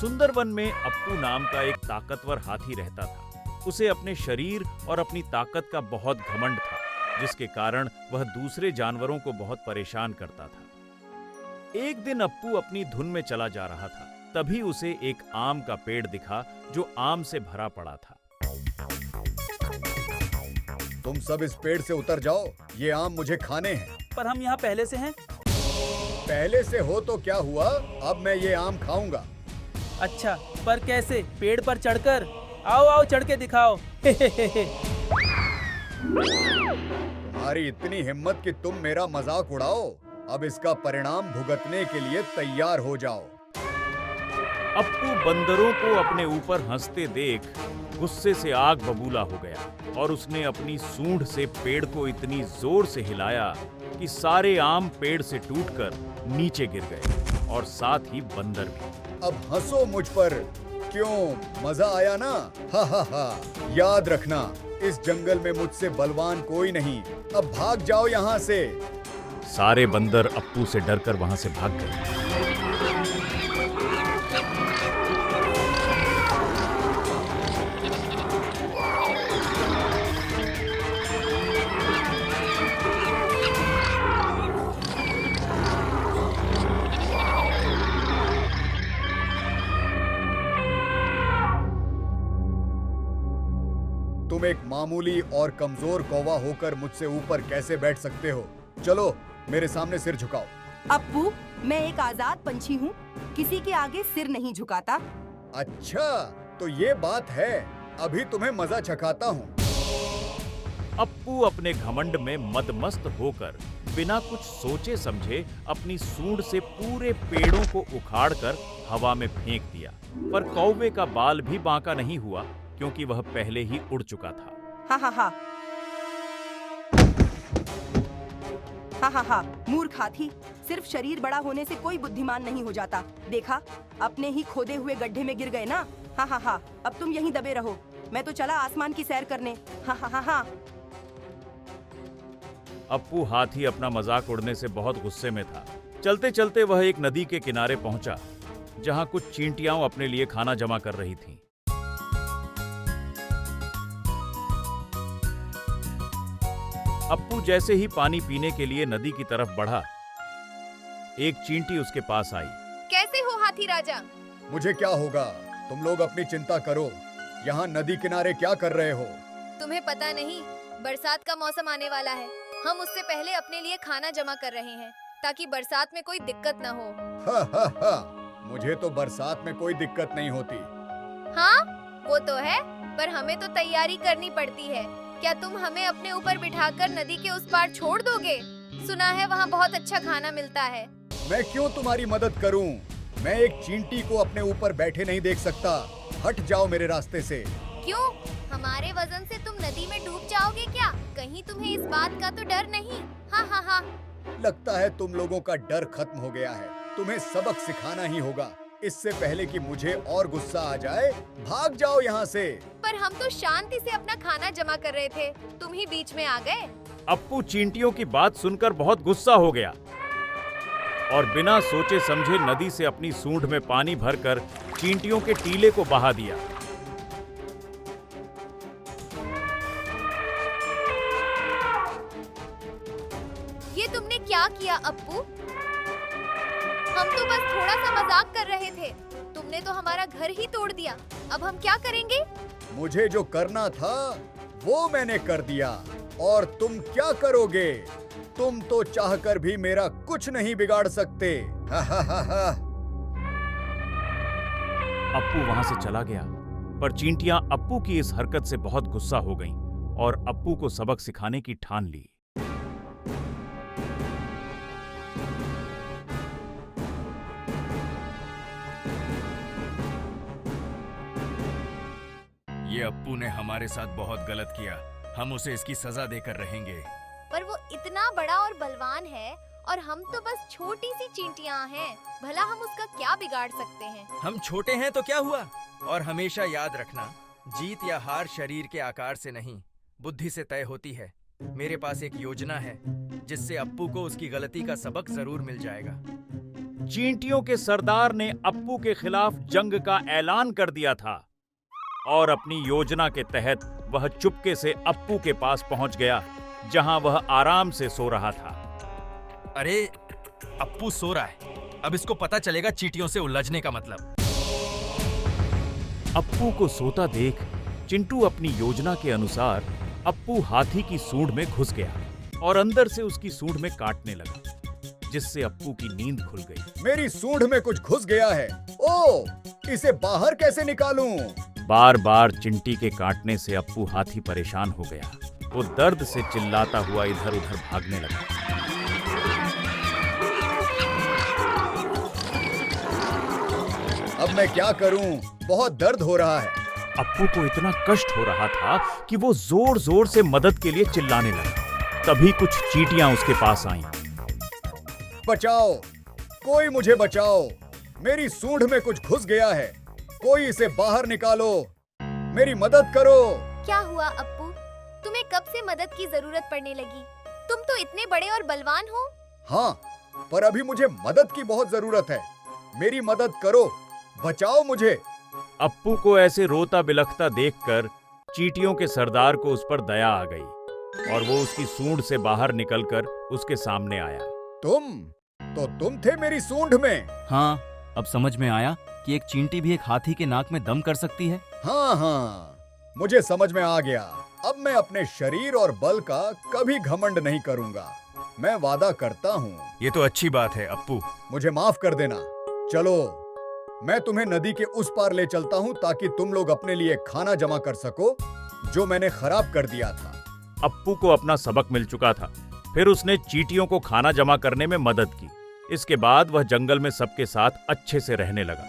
सुंदरवन में अप्पू नाम का एक ताकतवर हाथी रहता था। उसे अपने शरीर और अपनी ताकत का बहुत घमंड था, जिसके कारण वह दूसरे जानवरों को बहुत परेशान करता था। एक दिन अप्पू अपनी धुन में चला जा रहा था, तभी उसे एक आम का पेड़ दिखा जो आम से भरा पड़ा था। तुम सब इस पेड़ से उतर जाओ, ये आम मुझे खाने हैं। पर हम यहाँ पहले से हैं। पहले से हो तो क्या हुआ, अब मैं ये आम खाऊंगा। अच्छा, पर कैसे? पेड़ पर चढ़कर? आओ आओ, चढ़ के दिखाओ। तुम्हारी इतनी हिम्मत कि तुम मेरा मजाक उड़ाओ। अब इसका परिणाम भुगतने के लिए तैयार हो जाओ। अप्पू बंदरों को अपने ऊपर हंसते देख गुस्से से आग बबूला हो गया और उसने अपनी सूंड से पेड़ को इतनी जोर से हिलाया कि सारे आम पेड़ से टूटकर नीचे गिर गए और साथ ही बंदर भी। अब हंसो मुझ पर, क्यों? मजा आया ना? हा हा हा। याद रखना, इस जंगल में मुझसे बलवान कोई नहीं। अब भाग जाओ यहाँ से। सारे बंदर अप्पू से डरकर वहां से भाग गए। तुम एक मामूली और कमजोर कौवा होकर मुझसे ऊपर कैसे बैठ सकते हो? चलो मेरे सामने सिर झुकाओ। अप्पू, मैं एक आजाद पंछी हूँ, किसी के आगे सिर नहीं झुकाता। अच्छा, तो ये बात है। अभी तुम्हें मजा चखाता हूँ। अप्पू अपने घमंड में मदमस्त होकर बिना कुछ सोचे समझे अपनी सूंड से पूरे पेड़ों को उखाड़कर हवा में फेंक दिया। पर कौवे का बाल भी बांका नहीं हुआ, क्योंकि वह पहले ही उड़ चुका था। हा हा हा। हा हा हा, मूर्ख हाथी, सिर्फ शरीर बड़ा होने से कोई बुद्धिमान नहीं हो जाता। देखा, अपने ही खोदे हुए गड्ढे में गिर गए ना। हा हा हा, अब तुम यहीं दबे रहो, मैं तो चला आसमान की सैर करने। हा हा हा हा। अप्पू हाथी अपना मजाक उड़ने से बहुत गुस्से में था। चलते चलते वह एक नदी के किनारे पहुंचा, जहां कुछ चींटियां अपने लिए खाना जमा कर रही थीं। अप्पू जैसे ही पानी पीने के लिए नदी की तरफ बढ़ा, एक चींटी उसके पास आई। कैसे हो हाथी राजा? मुझे क्या होगा, तुम लोग अपनी चिंता करो। यहाँ नदी किनारे क्या कर रहे हो? तुम्हें पता नहीं, बरसात का मौसम आने वाला है। हम उससे पहले अपने लिए खाना जमा कर रहे हैं, ताकि बरसात में कोई दिक्कत न हो। हा हा हा, मुझे तो बरसात में कोई दिक्कत नहीं होती। हाँ, वो तो है, पर हमें तो तैयारी करनी पड़ती है। क्या तुम हमें अपने ऊपर बिठाकर नदी के उस पार छोड़ दोगे? सुना है वहाँ बहुत अच्छा खाना मिलता है। मैं क्यों तुम्हारी मदद करूं? मैं एक चींटी को अपने ऊपर बैठे नहीं देख सकता। हट जाओ मेरे रास्ते से। क्यों? हमारे वजन से तुम नदी में डूब जाओगे क्या? कहीं तुम्हें इस बात का तो डर नहीं? हाँ हाँ हाँ। लगता है तुम लोगों का डर खत्म हो गया है। तुम्हें सबक सिखाना ही होगा, इससे पहले कि मुझे और गुस्सा आ जाए। भाग जाओ यहाँ से। पर हम तो शांति से अपना खाना जमा कर रहे थे, तुम ही बीच में आ गए। अप्पू चींटियों की बात सुनकर बहुत गुस्सा हो गया और बिना सोचे समझे नदी से अपनी सूंड में पानी भरकर चींटियों के टीले को बहा दिया। ये तुमने क्या किया अप्पू? हम तो बस थोड़ा सा मजाक कर रहे थे, तुमने तो हमारा घर ही तोड़ दिया। अब हम क्या करेंगे? मुझे जो करना था वो मैंने कर दिया, और तुम क्या करोगे? तुम तो चाहकर भी मेरा कुछ नहीं बिगाड़ सकते। हा हा हा हा। अप्पू वहां से चला गया, पर चींटियां अप्पू की इस हरकत से बहुत गुस्सा हो गईं और अप्पू को सबक सिखाने की ठान ली। ये अप्पू ने हमारे साथ बहुत गलत किया, हम उसे इसकी सजा देकर रहेंगे। पर वो इतना बड़ा और बलवान है और हम तो बस छोटी सी चींटियां हैं। भला हम उसका क्या बिगाड़ सकते हैं? हम छोटे हैं तो क्या हुआ? और हमेशा याद रखना, जीत या हार शरीर के आकार से नहीं, बुद्धि से तय होती है। मेरे पास एक योजना है जिससे अप्पू को उसकी गलती का सबक जरूर मिल जाएगा। चींटियों के सरदार ने अप्पू के खिलाफ जंग का ऐलान कर दिया था और अपनी योजना के तहत वह चुपके से अप्पू के पास पहुंच गया, जहां वह आराम से सो रहा था। अरे अप्पू सो रहा है, अब इसको पता चलेगा चींटियों से उलझने का मतलब। अप्पू को सोता देख चिंटू अपनी योजना के अनुसार अप्पू हाथी की सूंड में घुस गया और अंदर से उसकी सूंड में काटने लगा, जिससे अप्पू की नींद खुल गई। मेरी सूंड में कुछ घुस गया है। ओ, इसे बाहर कैसे निकालूं? बार बार चिंटी के काटने से अप्पू हाथी परेशान हो गया। वो दर्द से चिल्लाता हुआ इधर उधर भागने लगा। अब मैं क्या करूं? बहुत दर्द हो रहा है। अप्पू को इतना कष्ट हो रहा था कि वो जोर जोर से मदद के लिए चिल्लाने लगा। तभी कुछ चींटियां उसके पास आईं। बचाओ, कोई मुझे बचाओ, मेरी सूंड में कुछ घुस गया है, कोई इसे बाहर निकालो, मेरी मदद करो। क्या हुआ अप्पू? तुम्हें कब से मदद की जरूरत पड़ने लगी? तुम तो इतने बड़े और बलवान हो। हाँ, पर अभी मुझे मदद की बहुत जरूरत है। मेरी मदद करो, बचाओ मुझे। अप्पू को ऐसे रोता बिलखता देखकर चींटियों के सरदार को उस पर दया आ गई और वो उसकी सूंड से बाहर निकलकर उसके सामने आया। तुम थे मेरी सूंड में। हाँ, अब समझ में आया कि एक चींटी भी एक हाथी के नाक में दम कर सकती है। हाँ, मुझे समझ में आ गया। अब मैं अपने शरीर और बल का कभी घमंड नहीं करूंगा। मैं वादा करता हूँ। ये तो अच्छी बात है अप्पू। मुझे माफ कर देना। चलो, मैं तुम्हें नदी के उस पार ले चलता हूँ ताकि तुम लोग अपने लिए खाना जमा कर सको, जो मैंने खराब कर दिया था। अप्पू को अपना सबक मिल चुका था। फिर उसने चींटियों को खाना जमा करने में मदद की। इसके बाद वह जंगल में सबके साथ अच्छे से रहने लगा।